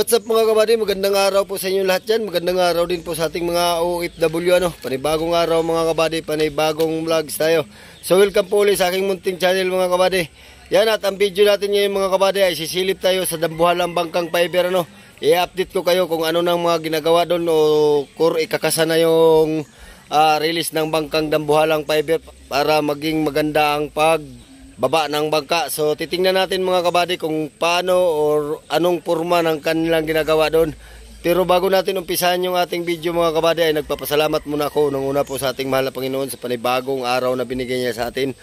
what's up mga kabady? Magandang araw po sa inyo lahat dyan. Magandang araw din po sa ating mga OFW. Panibagong araw mga kabady, panibagong vlogs tayo. So welcome po ulit sa aking munting channel mga kabady. Yan, at ang video natin ngayon mga kabady ay sisilip tayo sa Dambuhalang Bangkang Fiber. I-update ko kayo kung ano nang mga ginagawa doon o kung ikakasa na yung release ng Bangkang Dambuhalang Fiber para maging maganda ang pagbaba ng bangka. So titingnan natin mga kabady kung paano or anong forma ng kanilang ginagawa doon. Pero bago natin umpisahan yung ating video mga kabady ay nagpapasalamat muna ako nung una po sa ating mahal na Panginoon sa panibagong araw na binigay niya sa atin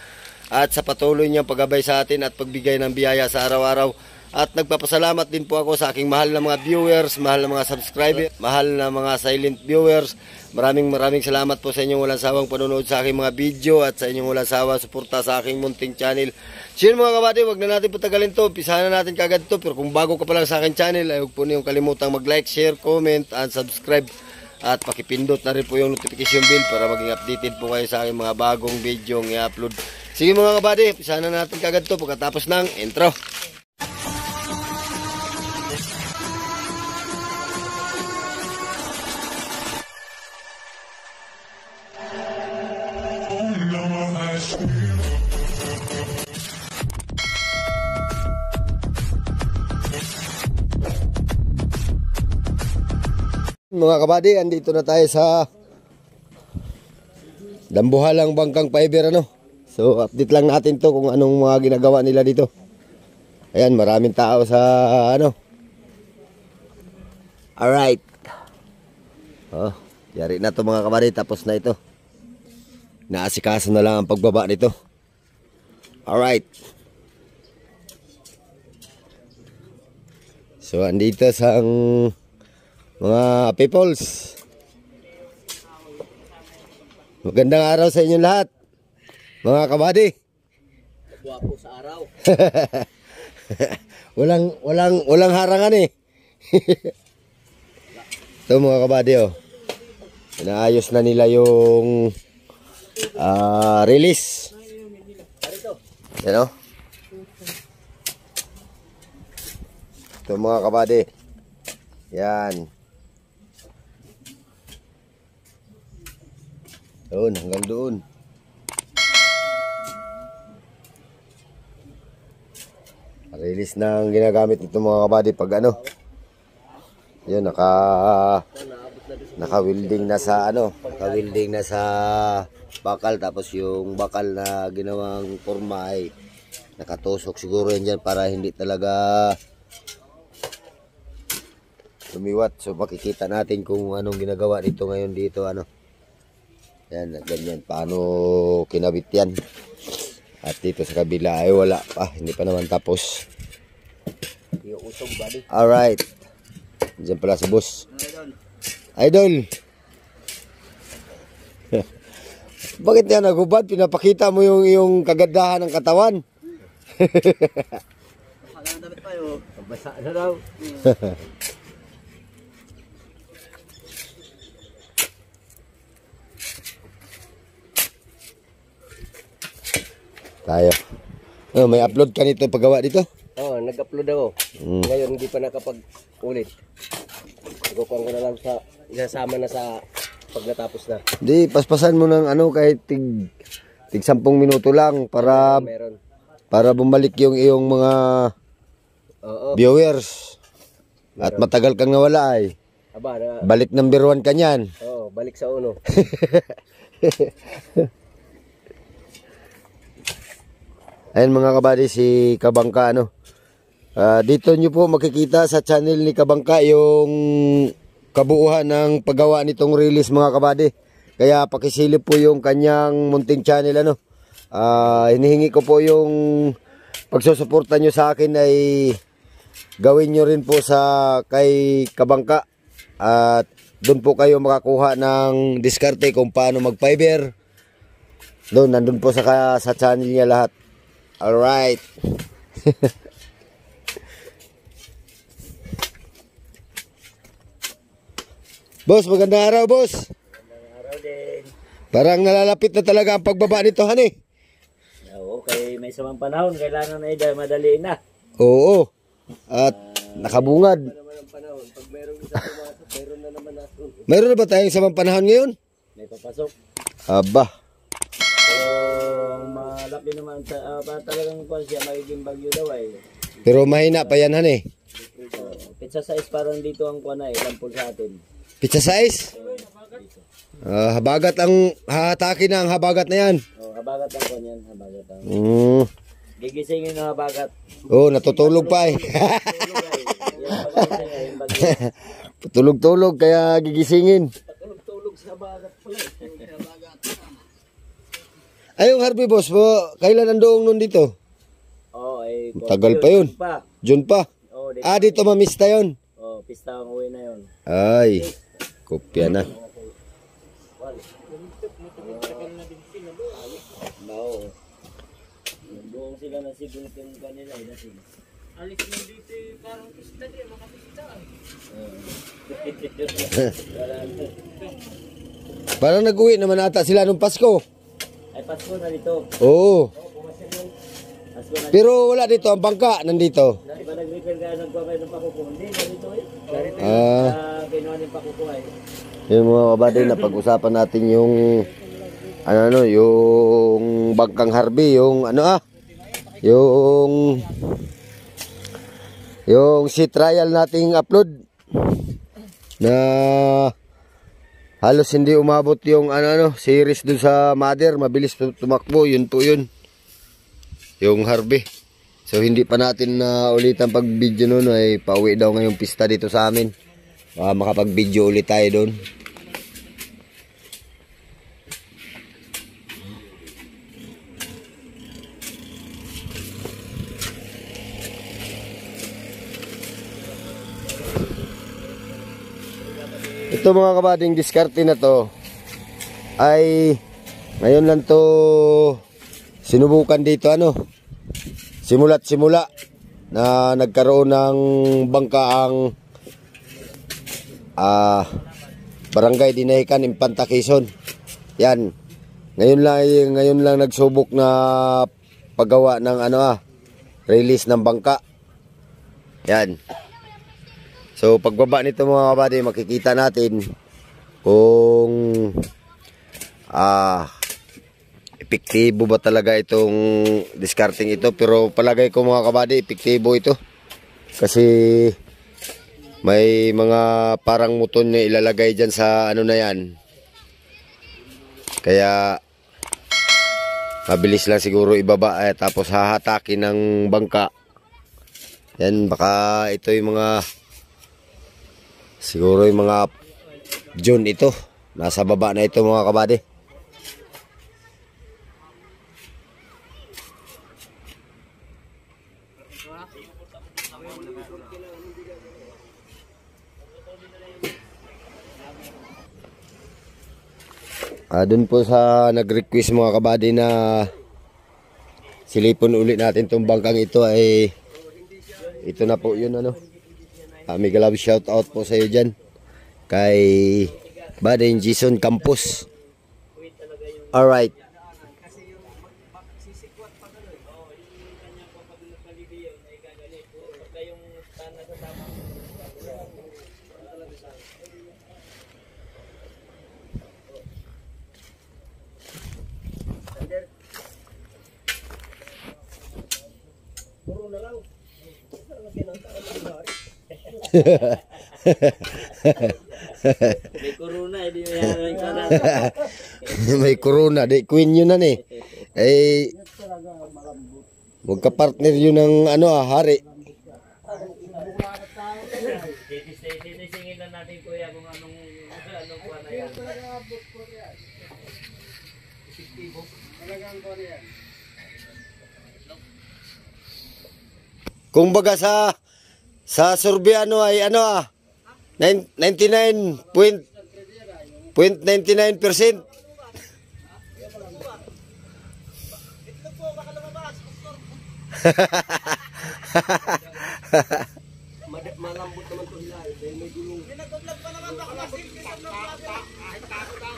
at sa patuloy niyang paggabay sa atin at pagbigay ng biyaya sa araw-araw. At nagpapasalamat din po ako sa aking mahal na mga viewers, mahal na mga subscribers, mahal na mga silent viewers. Maraming salamat po sa inyong walang sawang panonood sa aking mga video at sa inyong walang sawang suporta sa aking munting channel. So yun mga kabady, wag na natin patagalin to, umpisahan na natin kagad to. Pero kung bago ka pa lang sa aking channel, ay huwag po niyong kalimutang mag-like, share, comment, and subscribe. At pakipindot na rin po yung notification bell para maging updated po kayo sa aking mga bagong video ng i-upload. Sige mga kabady, umpisahan na natin kagad to pagkatapos ng intro. Mga kabady, andito na tayo sa Dambuhalang Bangkang Fiber So update lang natin to kung anong mga ginagawa nila dito. Ayan, maraming tao sa Alright. Yari na to mga kabady, tapos na ito. Naasikaso na lang ang pagbaba nito. Alright. So andito sa mga peoples, magandang araw sa inyo lahat mga kabady. Gwapo sa araw. walang harangan Ito mga kabady inaayos na nila yung release. Yan ito mga kabady. Yan. Doon, hanggang doon. Release ng ginagamit nito mga kabady pag yun, naka-welding na sa naka-welding na sa bakal, tapos yung bakal na ginawang forma ay nakatusok siguro yan dyan para hindi talaga lumiwat. So makikita natin kung anong ginagawa dito ngayon dito yan, ganyan paano kinabit yan. At dito sa kabila ay wala pa, hindi pa naman tapos. Alright, dyan pala sa boss Idol. Bakit yan nagubad? Pinapakita mo yung kagandahan ng katawan. Basa na daw. Tayo. May upload ka nito paggawa dito? Oo, nag-upload ako. Ngayon hindi pa nakapag-ulit. Ikukuha ko na lang sa isasama na sa pag natapos na. Di, paspasan mo ng kahit tig 10 minuto lang para para bumalik yung iyong mga viewers. At matagal kang nawala ay. Aba, balik number 1 ka niyan. Oo, balik sa uno. Ayan mga kabady, si Kabangka dito nyo po makikita sa channel ni Kabangka yung kabuuhan ng paggawa nitong release mga kabady. Kaya pakisilip po yung kanyang munting channel hinihingi ko po yung pagsusuporta nyo sa akin ay gawin nyo rin po sa kay Kabangka. At doon po kayo makakuha ng diskarte kung paano mag-fiber. Doon, nandun po sa channel niya lahat. Alright. Boss, magandang araw, boss. Magandang araw din. Parang nalalapit na talaga ang pagbaba nito, Oo, kay may samang panahon, kailangan na madaliin na. Oo. At nakabungad. ng panahon. Pag mayroong isa pumasok, mayroon na naman nasunod. Mayroon na ba tayong samang panahon ngayon? May papasok. Aba. So, malaki naman sa talagang kung siya magiging bagyo daw ay. Pero mahina pa yan, han eh. Pizza size parang dito ang kuha na lampol sa atin. Pizza size? Habagat ang hahatake na ang habagat na yan. Habagat ang kuha yan. Habagat ang. Gigisingin ng habagat. Natutulog pa eh. Tulog-tulog kaya gigisingin. Tulog sa habagat pala. Ay, yung Harvey boss po, kailan nandoong nun dito? Ay tagal pa yun. June pa. Dito mamista yun. Pista ang uwi na yun. Ay, kopya na. Buong sila na sigulong kanila ay nasig. Alis na dito parang pista din, makapista. Parang nag-uwi naman ata sila nung Pasko. Ay, Pasko na dito. Oo. Pasko na. Pero wala dito, ang bangka nandito. Iba nag-repair kaya nagpapay ng pakuko. Hindi, narito eh. Narito kinuha ng pakuko ay. Yung mga kabady na pag-usapan natin yung yung bangkang Harvey, yung yung si trial nating upload na halos hindi umabot yung series dun sa mother, mabilis tumakbo, yun po yun yung Harvey. So hindi pa natin na ulitan pag video nun, ay pauwi daw ngayong pista dito sa amin. Makapag video ulit tayo doon. Ito mga kabading diskarte na to ay ngayon lang to sinubukan dito simula't simula na nagkaroon ng bangka ang Barangay Dinahican, Infanta Quezon. Yan. Ngayon lang nagsubok na paggawa ng release ng bangka. Yan. So pagbaba nito mga kabady, makikita natin kung epektibo ba talaga itong discarding ito. Pero palagay ko mga kabady, epektibo ito. Kasi may mga parang muton na ilalagay dyan sa na yan. Kaya mabilis lang siguro ibaba tapos hahatakin ng bangka. Yan, baka ito yung mga siguro yung mga June ito. Nasa baba na ito mga kabady. Dun po sa nag-request mga kabady na silipon ulit natin itong bangkang ito ay ito na po yun mega love shout out po sa iyo dyan kay Bading Jason Campos. Alright. May corona, hindi may corona. May corona, di queen yun magka-partner yun ng hari. Sinisingin na natin kuya kung anong kuha na yan. Kung baga sa survey ay 99.99%. Malambot naman to nila. May gulong. Nag-vlog pa naman baka masimple sa vlog natin. Ay tako daw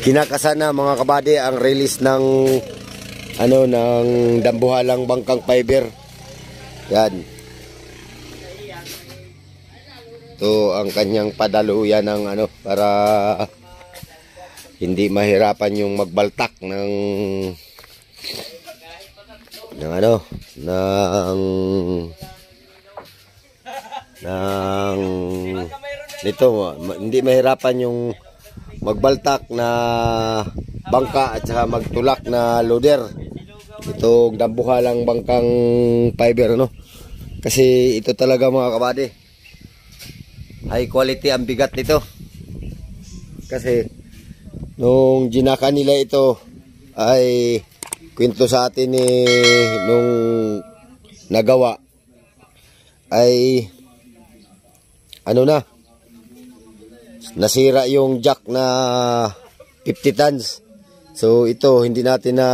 kinakasan na mga kabady ang release ng ng dambuhalang bangkang fiber. Yan. Ito ang kanyang padaluyan ng para hindi mahirapan yung magbaltak ng nito, hindi mahirapan yung magbaltak na bangka at saka magtulak na loader. Itong dambuhalang bangkang fiber kasi ito talaga mga kabady, high quality ang bigat nito. Kasi nung ginaka nila ito ay kwento sa atin nung nagawa ay nasira yung jack na 50 tons. So ito hindi natin na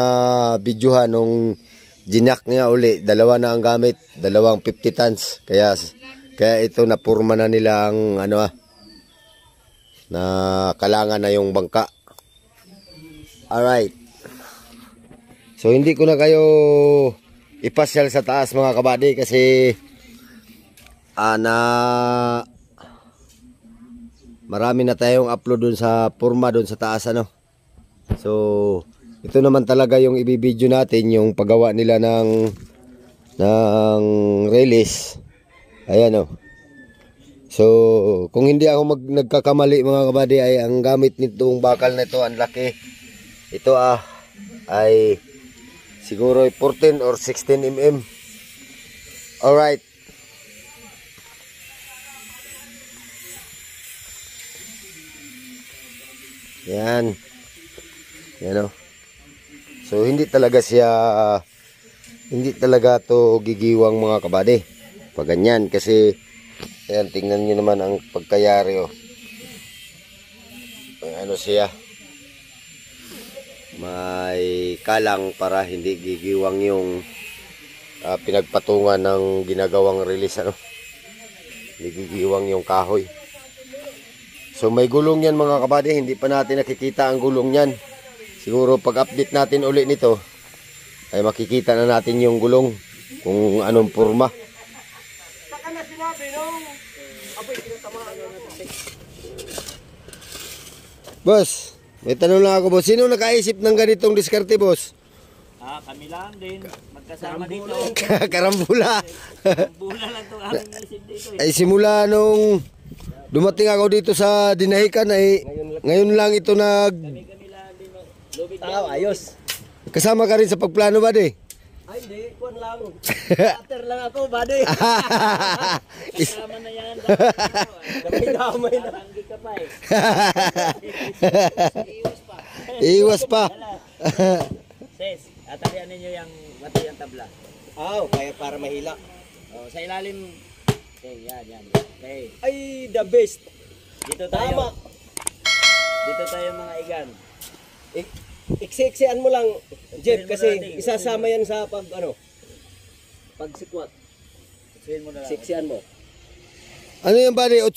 videohan nung ginak niya uli, dalawa na ang gamit, dalawang 50 tons. Kaya ito napurma na nila ang na kalangan na yung bangka. Alright. So hindi ko na kayo ipasyal sa taas mga kabady kasi marami na tayong upload dun sa purma dun sa taas So ito naman talaga yung ibibideo natin, yung paggawa nila ng release. Ayan So kung hindi ako nagkakamali mga kabady ay ang gamit nitong bakal na ito, ang laki. Ito ay siguro 14 or 16 mm. Alright. Yan. So hindi talaga to gigiwang mga kabady pag ganyan, kasi ayan, tingnan nyo naman ang pagkayari siya, may kalang para hindi gigiwang yung pinagpatungan ng ginagawang release hindi gigiwang yung kahoy. So may gulong yan mga kabady, hindi pa natin nakikita ang gulong yan. Siguro pag update natin uli nito ay makikita na natin yung gulong kung anong forma. Boss, may tanong lang ako boss, sino nakaisip ng ganitong diskarte boss? Kami lang din, magkasama dito. Karambula. Karambula lang itong aming isip dito Ay simula nung dumating ako dito sa Dinahican ay ngayon lang ito Kami lang din, lubid lang. Ayos. kasama ka rin sa pagplano ba di? Ay, hindi. Kuwan lang. Cutter lang ako, buddy. Kasama na yan. Damay na. Tanggi ka pa Iwas pa. Sis, atalian ninyo yung mati ang tabla. Kaya para mahila. Sa ilalim. Yan. Okay. Ay, the best. Dito tayo. Tama. Dito tayo mga igan. Iksi-iksian mo lang, Jeff, kasi isasama yan sa pagsikwat. Iksiin mo na lang. Siksian mo. Ano yung bali? 8?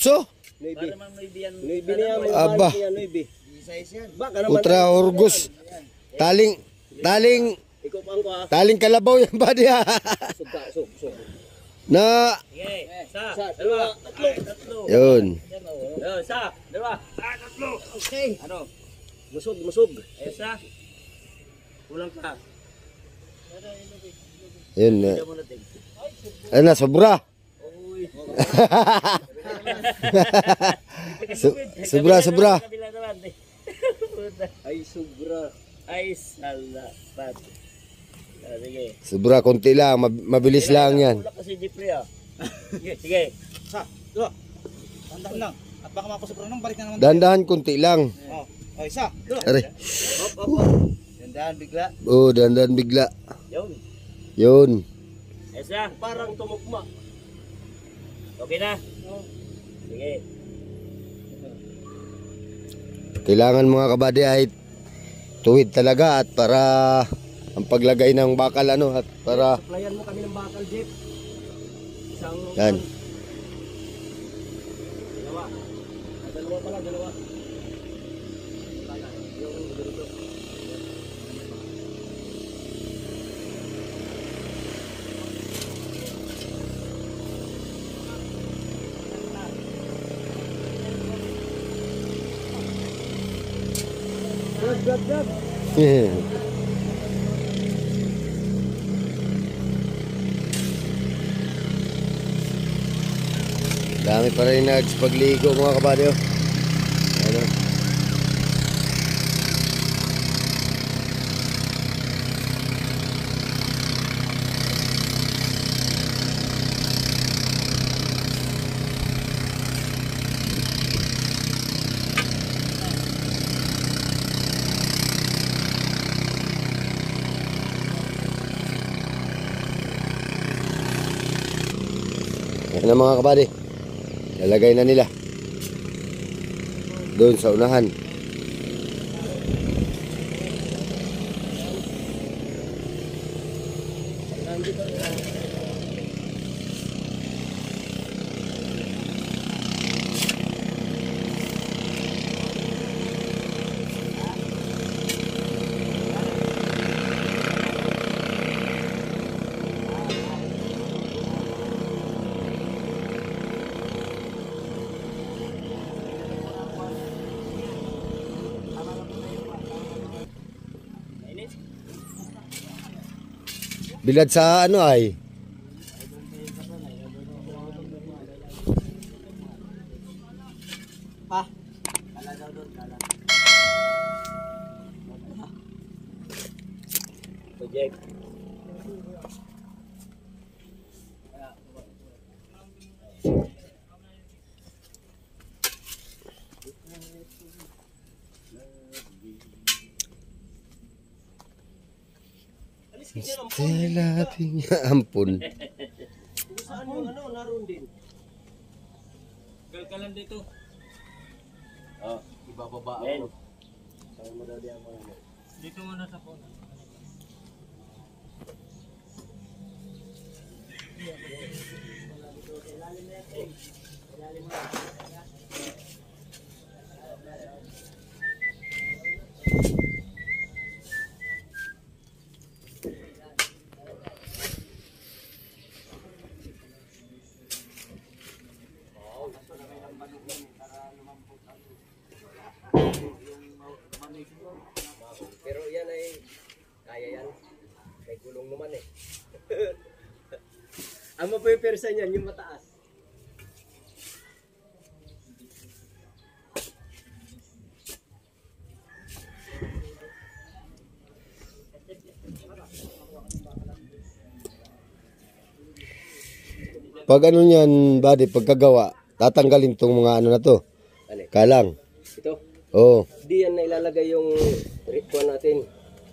Nuibi. Para mang nuibi yan. Nuibi na yan. Aba. Nuibi. Size yan. Baka naman. Ultra Orgus. Taling Ikaw pa ang taling kalabaw yan bali ha. Sug. Na Sige. Sa, Dalawa. tatlo. yun. Isa. Dalawa. Tatlo. Okay. Ano? Musog. Isa. Kulang ka. Yun. Hindi mo natin. Ano na, sobra. Sobra. Kabila naman. Ay, sobra. Ay, salamat. Sige. Sobra, konti lang. Mabilis lang yan. Wala kasi Jeffrey Sige. Sa, dua. Tandahan lang. At baka makusubra nang balik na naman. Dandahan, konti lang. O, isa. Dua. Aray. Tandahan bigla. Oh, dandahan bigla. Yun. Yun. Isa. Parang tumukma. Okay na? Sige. Kailangan mga kabady ay tuwid talaga at para ang paglagay ng bakal at para Supplyan mo kami ng bakal, Jeff. Isang yan. Dalawa pala. Dami pa rin nagpagligo mga kabady. Oh. Ano? Yan na mga kabady. Lalagay na nila doon sa unahan. Bilad sa ano ay? Pa. Project. Stella Piña. Ampun. Saan yung ano, naroon din? Galkalan dito. Oh, ibababa ako. Saan mo daw diyan mo? Dito muna sa phone. Pero yan ay kaya yan. May gulong naman eh. Ang mapipersa niyan yung mataas. Pag ano niyan, buddy, pagkagawa, tatanggalin tong mga ano na to. Ano? Kalang. Ito. Oh. Di yan na ilalagay yung ritual natin.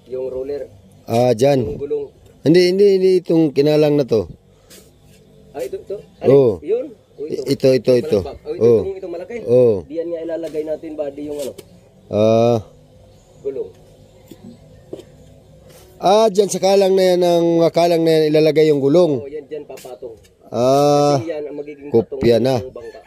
Yung roller. Ah, Yung dyan. gulong. Hindi itong kinalang na to. Ah, ito. Oo. Yun. O, Ito. Malakbak. Oh. Itong malaki. Oh. Di yan nga ilalagay natin ba di yung ano, Ah, gulong. dyan sa kalang na yan, ang kalang na yan, ilalagay yung gulong. O yan dyan papatong. Ah, Kasi yan ang magiging kopya na. ng bangka.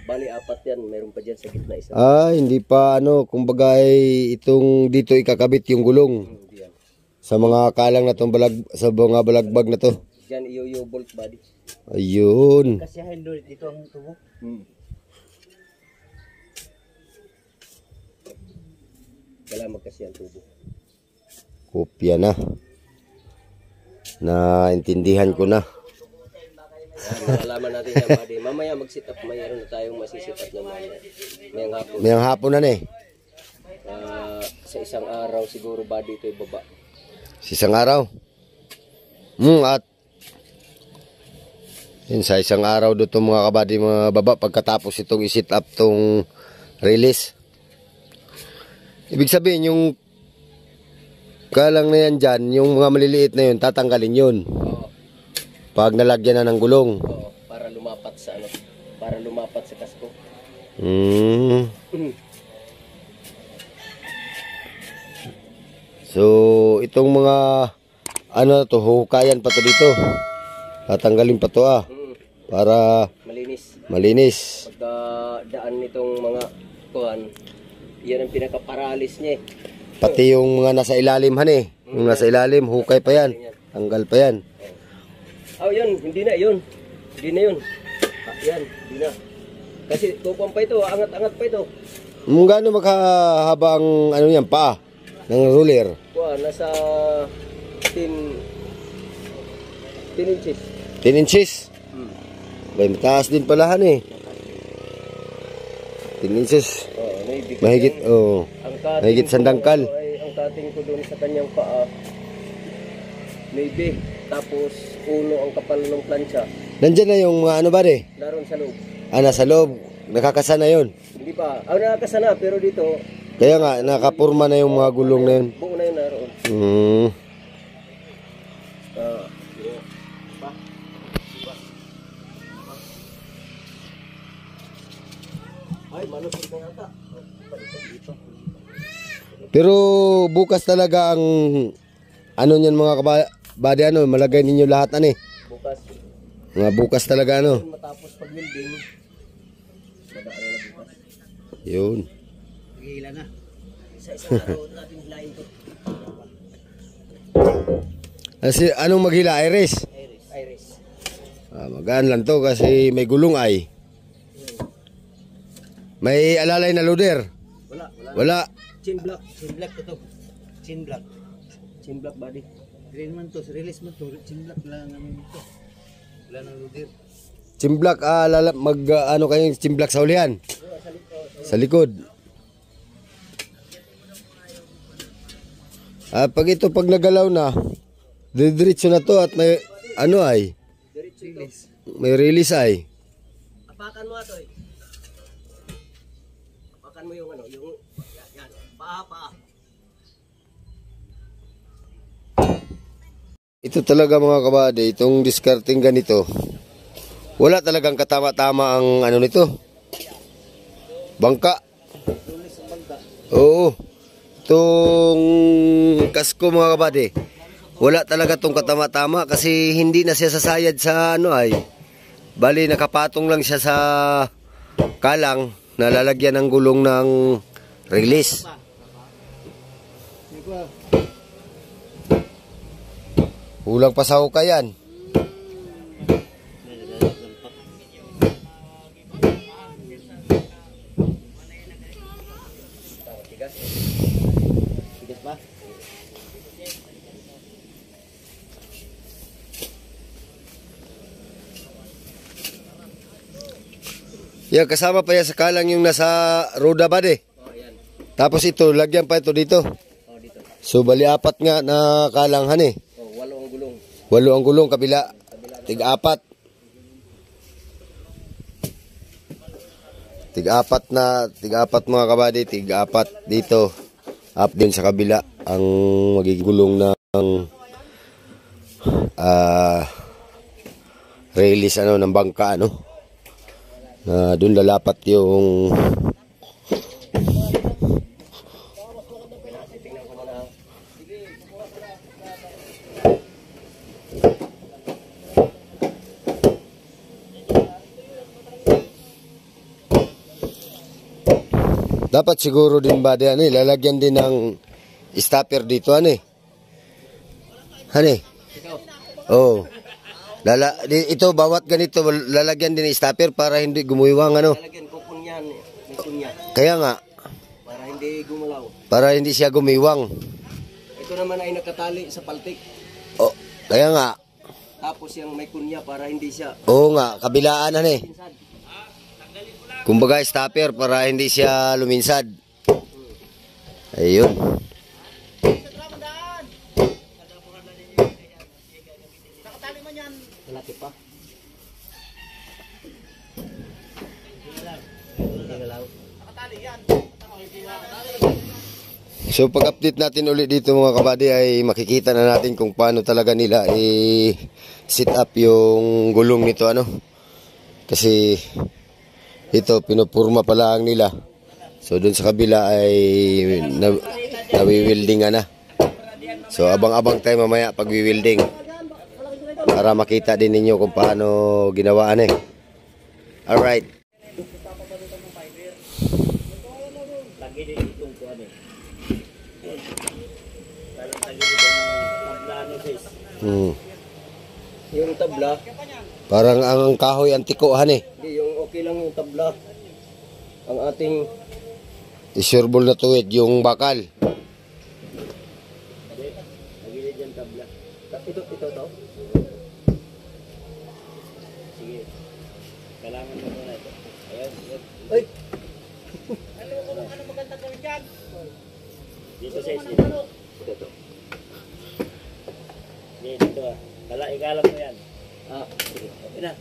Bali, 4 yan. Meron pa dyan sa gitna isa. Hindi pa ano, kumbaga ay itong dito ikakabit yung gulong. Hindi yan. Sa mga kalang na tong sa mga balagbag na to. Dyan iyo bolt body. Ayun. Kasi handle dito ang tubo. Kailangan magkasi ang tubo. Kopya na. Naintindihan ko na. Nalaman natin yan, buddy. Mamaya mag-sit up. Mayroon na tayong masisit up ng mayang hapon. Mayang hapon na eh. Sa isang araw siguro, buddy, ito ibaba. Sa isang araw. At yun, sa isang araw doon mga kabady mga baba pagkatapos itong i-sit up tong release. Ibig sabihin yung kalang na yan dyan, yung mga maliliit na yun, tatanggalin yun. Oo. Pag nalagyan na ng gulong. Oo, para lumapat sa ano, para lumapat sa kasko. So, itong mga ano to, hukayan pa to dito. Tatanggalin pa to para malinis. Pagka daan nitong mga kuhan, yan ang pinaka-paralis niya eh. Pati yung mga nasa ilalim han eh. Yung nasa ilalim, hukay pa yan. Tanggal pa yan. Oh, yun, hindi na yun. Hindi na yun. Yan, hindi na. Kasi tupang pa ito, angat-angat pa ito. Gaano makahaba ang ano yan, paa ng ruler? Nasa 10 inches. 10 inches? May mataas din palahan eh. 10 inches. Mahigit, oh. Mahigit sandangkal. Ang cutting ko doon sa kanyang paa, maybe. Tapos, uno ang kapal ng plancha. Nandyan na yung mga ano ba de? Daron sa loob. Nasa loob. Nakakasana yun. Hindi pa. Nakakasana, pero dito, Kaya nga, nakapurma na yung mga gulong na yun. buo na yun naroon. Ay, malusog na yata. Pero bukas talaga ang ano niyan mga kabady, ano, malagay ninyo lahat ano eh. Bukas. Mga bukas talaga ano. Matapos pag-building, madaan na bukas. Yun. Hila na. Isa-isa araw natin hilahin to. Kasi anong maghila? Iris? Iris. Magaan lang to kasi may gulong ay. May alalay na loader? Wala. Wala. Chin block. Chin block ito. Chin block. Chin block body. Green man to, release man to. Chin block lang namin ito. Wala nang ludir. Chimblak, ano kayong chimblak sa ulihan? Sa likod. Pag nagalaw na, diretso na to at may ano ay? Release. May release ay. Apakan mo ito eh. Apakan mo yung ano, yung yan. Paa. Ito talaga mga kabady, itong discarding ganito. Wala talagang katama-tama ang ano nito. Bangka. Oo. Itong kasko mga kabady. Wala talaga tong katama-tama kasi hindi na siya sasayad sa ano ay. Bali nakapatong lang siya sa kalang na lalagyan ng gulong ng release. Kulang pa sa hukayan. Tigas ba? Yan, kasama pa yan sa kalang yung nasa roda ba de? Oh, yan. Tapos ito, lagyan pa ito dito. Oh, dito. So bali apat nga na kalanghan eh. Oh, 8 ang gulong. 8 ang gulong, kabila. Tig-apat. Tig-apat mga kabady, tig-apat dito. Up din sa kabila ang magiging gulong ng release ano ng bangka ano. Na doon lalapat yung dapat siguro din ba diyan eh, lalagyan din ng stopper dito ano eh. Hani? Oh. Ito bawat ganito lalagyan din ng stopper para hindi gumuiwang ano. Lalagyan ko kung yan, may kunya. Kaya nga Para hindi gumalaw. para hindi siya gumiwang. Ito naman ay nakatali sa paltik. Oh, kaya nga. Tapos yung may kunya para hindi siya Oo nga, kabilaan ano eh. pinsad. Kumbaga stopper para hindi siya luminsad. Ayun. Malaki pa. So pag-update natin ulit dito mga kabady ay makikita na natin kung paano talaga nila i-set up yung gulong nito ano. Kasi ito pinupurma pa lang nila. So dun sa kabila ay nawi-welding na. So abang-abang tayo mamaya pag wi-welding para makita din ninyo kung paano ginawaan eh. Alright. Lagi din itong kuwan eh. sis. Yung tabla, Parang ang kahoy antikohan eh. hindi, yung okay lang yung tabla. Ang ating Isurbol na tuwid, yung bakal. Nagilid yung tabla. ito to. Sige. Kailangan mo muna ito. Ayan. Ay, Dito sis. Dito. ito. Dito ah. Ikalam mo yan. Sige. Okay na.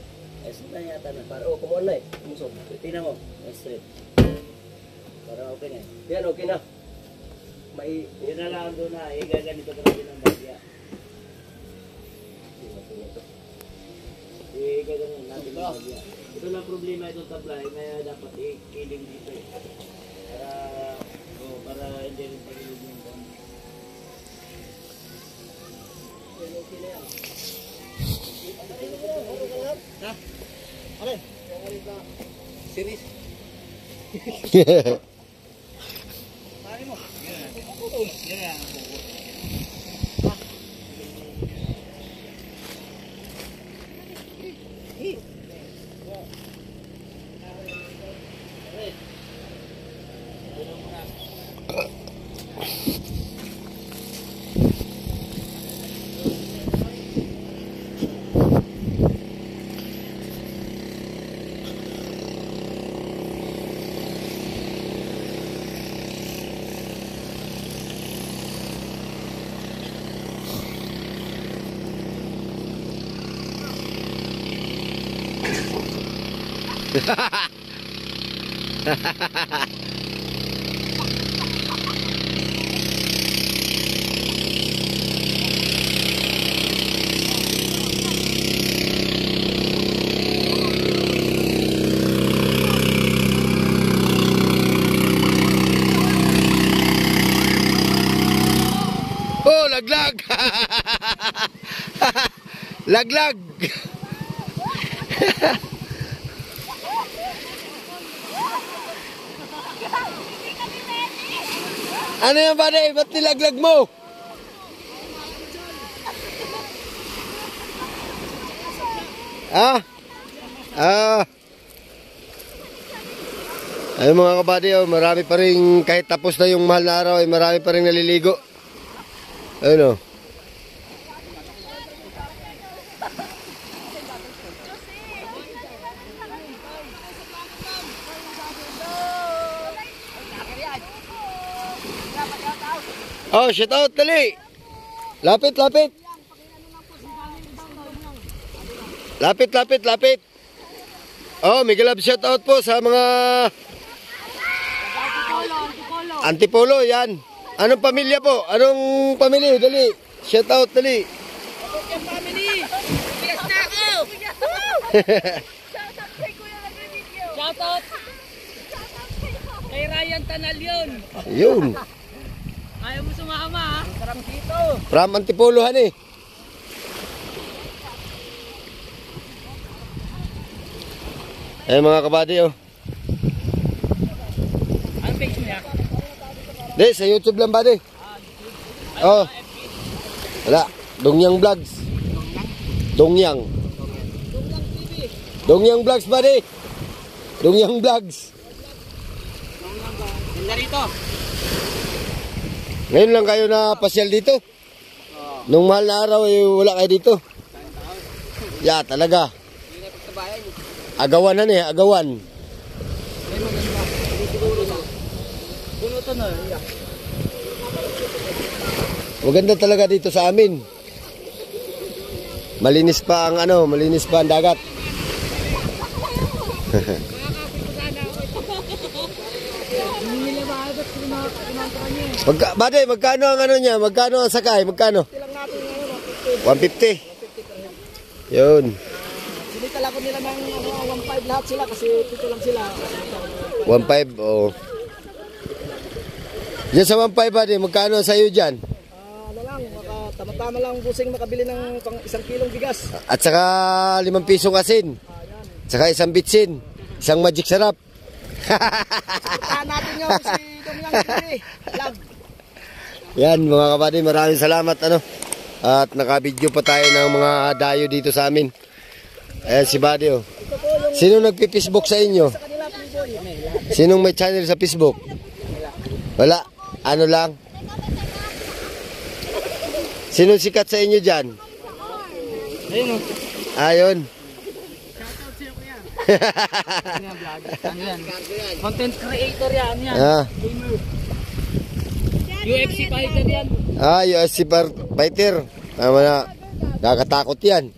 Ayos na yata na. Para kumuha na eh. Kumusog. Tingnan mo. Straight. Para okay na. Yan, okay na. May Yun na lang doon na. Igaganito ka rin ng bagya. Igaganito natin ng bagya. Ito lang problema itong tabla. May dapat i-kiling dito eh. Para hindi rin pagilid yung pang. Okay na yan. Ha? Alin? Series? Pari mo. Yan yan. Oh, laglag! Laglag! Ano yan ba na? Ba't nilaglag mo? Ayun mga kabady, marami pa rin, kahit tapos na yung mahal na araw, ay marami pa rin naliligo. Ayun o. Oh, shout out, dali. Lapit, lapit. Lapit, lapit, lapit. Oh, Miguel Lab, shout out po sa mga Antipolo, yan. Anong pamilya po? Anong pamilya? Dali. Shout out, dali. Shout out kay Ryan Tanalyon. Yun. Ayaw mo sumama ha? Sarap dito. From Antipolo, han eh. Eh mga kabady, oh. Ang page niya? Di, sa YouTube lang ba, di? Oh. Wala. Dongyang Vlogs. Dongyang. Dongyang Vlogs ba, di? Dongyang Vlogs. Ganda rito. Ngayon lang kayo na pasyal dito. Nung mahal na araw, eh, wala kayo dito. Ya, talaga. Agawan na eh, agawan. Maganda talaga dito sa amin. Malinis pa ang ano, malinis pa ang dagat. Baday, magkano ang ano niya? Magkano ang sakay? Magkano? 150. Yun. Sinitala ko nila ng 1.5 lahat sila kasi dito lang sila. 1.5, oo. Diyan sa 1.5 baday, magkano sa iyo dyan? Ano lang, tama-tama lang busing makabili ng pang 1 kilong bigas. At saka 5 pisong asin. Saka 1 bitsin. 1 magic sarap. Tahan natin nyo si Domyang TV. Love. Yan mga kabady, maraming salamat ano. At nakabidyo pa tayo ng mga dayo dito sa amin. Ayan si Buddy oh. Sino nagpi-Facebook sa inyo? Sinong may channel sa Facebook? Wala. Ano lang? Sinong sikat sa inyo dyan? Ayun o. Ayun. Ano yan? Content creator yan. Ah. UFC fighter yan. UFC fighter. Tama na. Nakakatakot yan.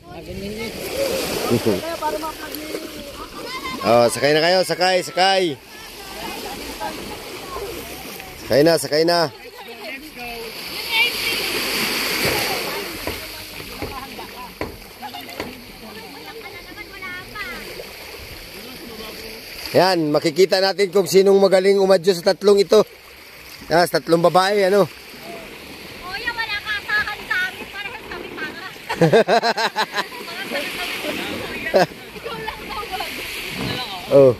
Oh, sakay na kayo, sakay. Sakay na. Yan, makikita natin kung sinong magaling umadyo sa tatlong ito. Yan, sa tatlong babae, ano? Kuya, wala ka atakan sa akin. Parang kami tanga. Ikaw lang daw. Oh.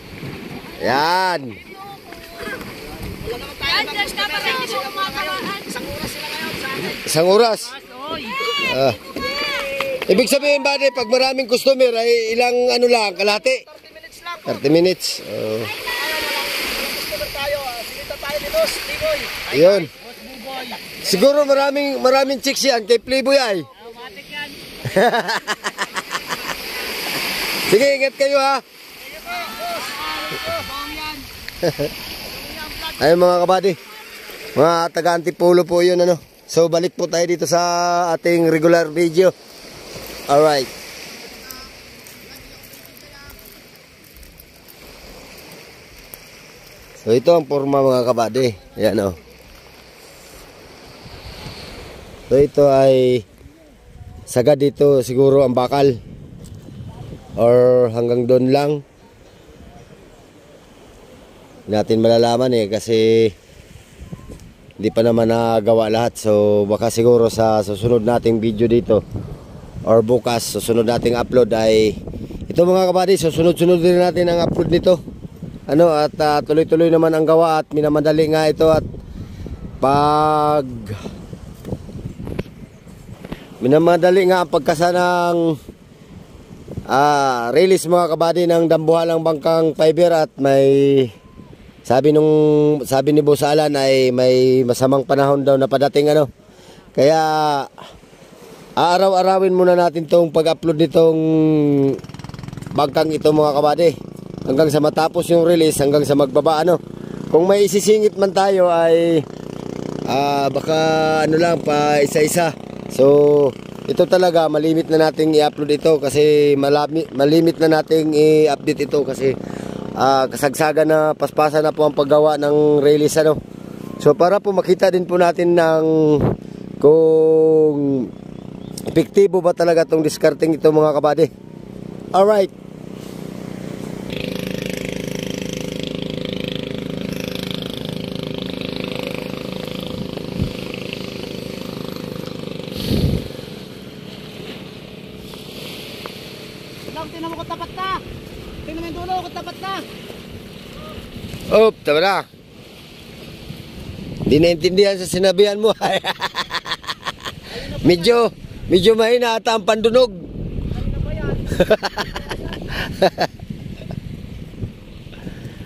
Yan. Yan, Josh, dapat hindi mo kumakaraan. Isang oras. Ah. Ibig sabihin ba, pag maraming customer ay ilang ano lang, kalahati? 30 minutes. Oh. Ayun. Siguro maraming chicks yan kay Playboy ay. Sige, ingat kayo ha. Ayun mga kabady. Mga taga-Antipolo po yun ano. So balik po tayo dito sa ating regular video. Alright. So ito ang forma mga kabady. Ayan o. So ito ay sagad dito siguro ang bakal. Or hanggang doon lang. Hindi natin malalaman kasi hindi pa naman nagawa lahat. So baka siguro sa susunod nating video dito or bukas susunod nating upload ay ito mga kabady, susunod-sunod din natin ang upload nito. Ano at tuloy-tuloy naman ang gawa at minamadali nga ito at pag minamadali nga ang pagkasa ng release mga kabady ng dambuhalang bangkang fiber at may sabi ni Boss Alan ay may masamang panahon daw na padating ano. Kaya aaraw-arawin muna natin tong pag-upload nitong bangkang ito mga kabady. Hanggang sa matapos yung release, hanggang sa magbaba ano. Kung may isisingit man tayo ay baka ano lang pa isa-isa. So ito talaga malimit na nating i-upload ito kasi malimit na nating i-update ito kasi kasagsagan na paspasan na po ang paggawa ng release ano. So para po makita din po natin ng kung epektibo ba talaga tong discarding ito mga kabady. Alright. Tingnan mo kung tapat na. Tingnan mo yung dulo kung tapat na. Oh, tama na. Hindi naintindihan sa sinabihan mo. medyo mahina ata ang pandunog.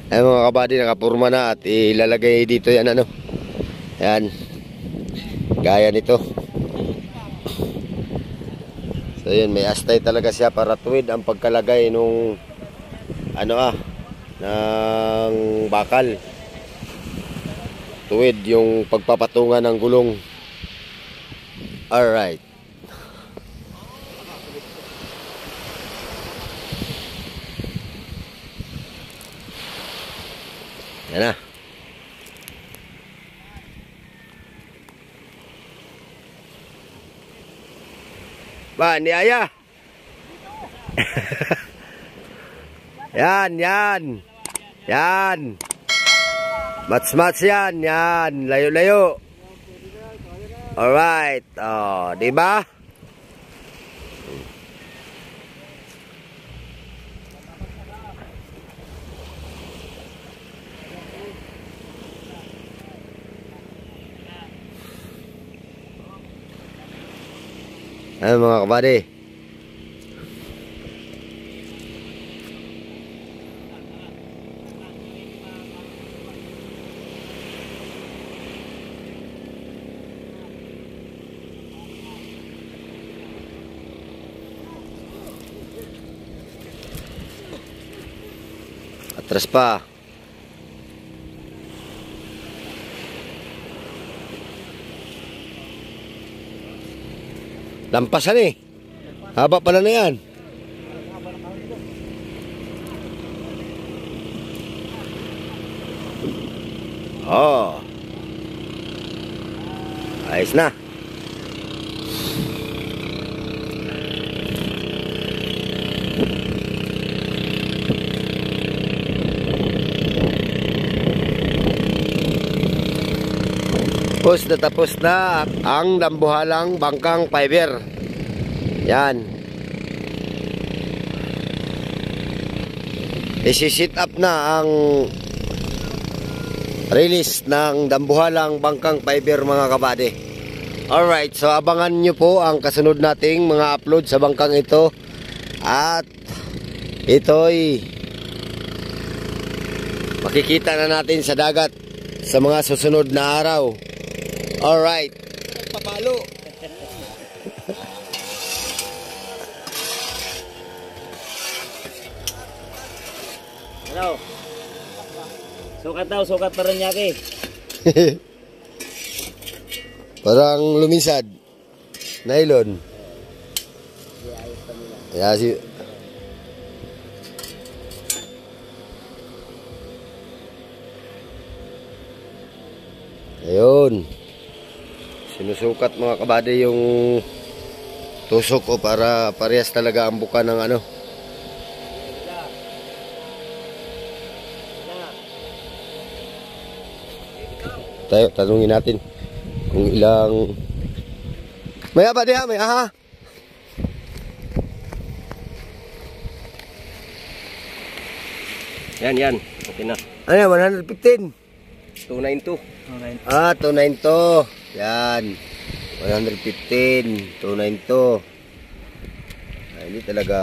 Ay mga kabady, nakapurma na at ilalagay dito yan ano. Yan. Gaya nito. So yun, may astay talaga siya para tuwid ang pagkalagay nung ng bakal. Tuwid yung pagpapatungan ng gulong. Alright. Yan na. Ba, ni Aya. Yan. Mats yan. Layo-layo. Alright. Oh, di ba? Ayan mga kabady. Atras pa. Lampasan eh. Haba pala na yan. Oh. Ayos na. Tapos na ang dambuhalang bangkang fiber. Yan. Isi-sit up na ang release ng dambuhalang bangkang fiber mga kabady. Alright, so abangan nyo po ang kasunod nating mga upload sa bangkang ito. At ito'y makikita na natin sa dagat sa mga susunod na araw. Alright. Papalo. Ano? Sukat pa rin yaki. Parang lumisad. Nylon. Yeah, si ayun. Sinusukat mga kabady yung tusok ko para parehas talaga ang buka ng ano. Tayo, tanungin natin kung ilang may aba diha, may aha. Yan. Okay na. Ano yan, 115? 292. Ah, 292. Yan. 115. 292. Ay, hindi talaga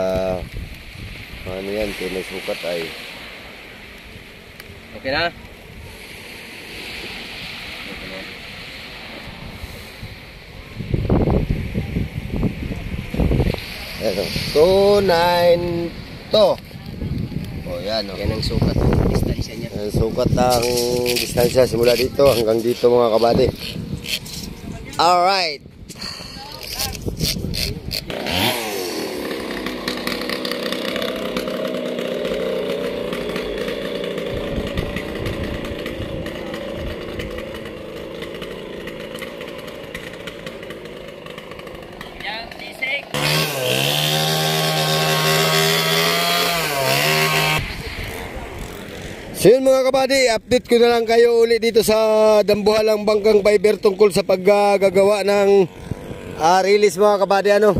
ano yan, sinusukat ay. Okay na? Ayan, 292. Oh, yan. Oh. Yan ang sukat ng distansya niya. Ang sukat ng distansya simula dito hanggang dito mga kabady. Alright. So yun mga kabady, update ko na lang kayo ulit dito sa dambuhalang bangkang fiber tungkol sa paggagawa ng release mga kabady ano.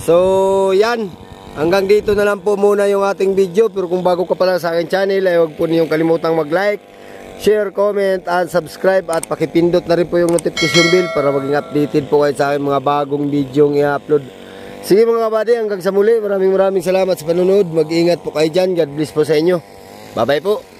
So yan, hanggang dito na lang po muna yung ating video. Pero kung bago ka pala sa aking channel ay huwag po niyong kalimutang mag-like, share, comment, and subscribe. At pakipindot na rin po yung notification bell para maging updated po kayo sa aking mga bagong video yung i-upload. Sige mga kabady, hanggang sa muli, maraming salamat sa panunod. Mag-ingat po kayo dyan. God bless po sa inyo. Bye bye po.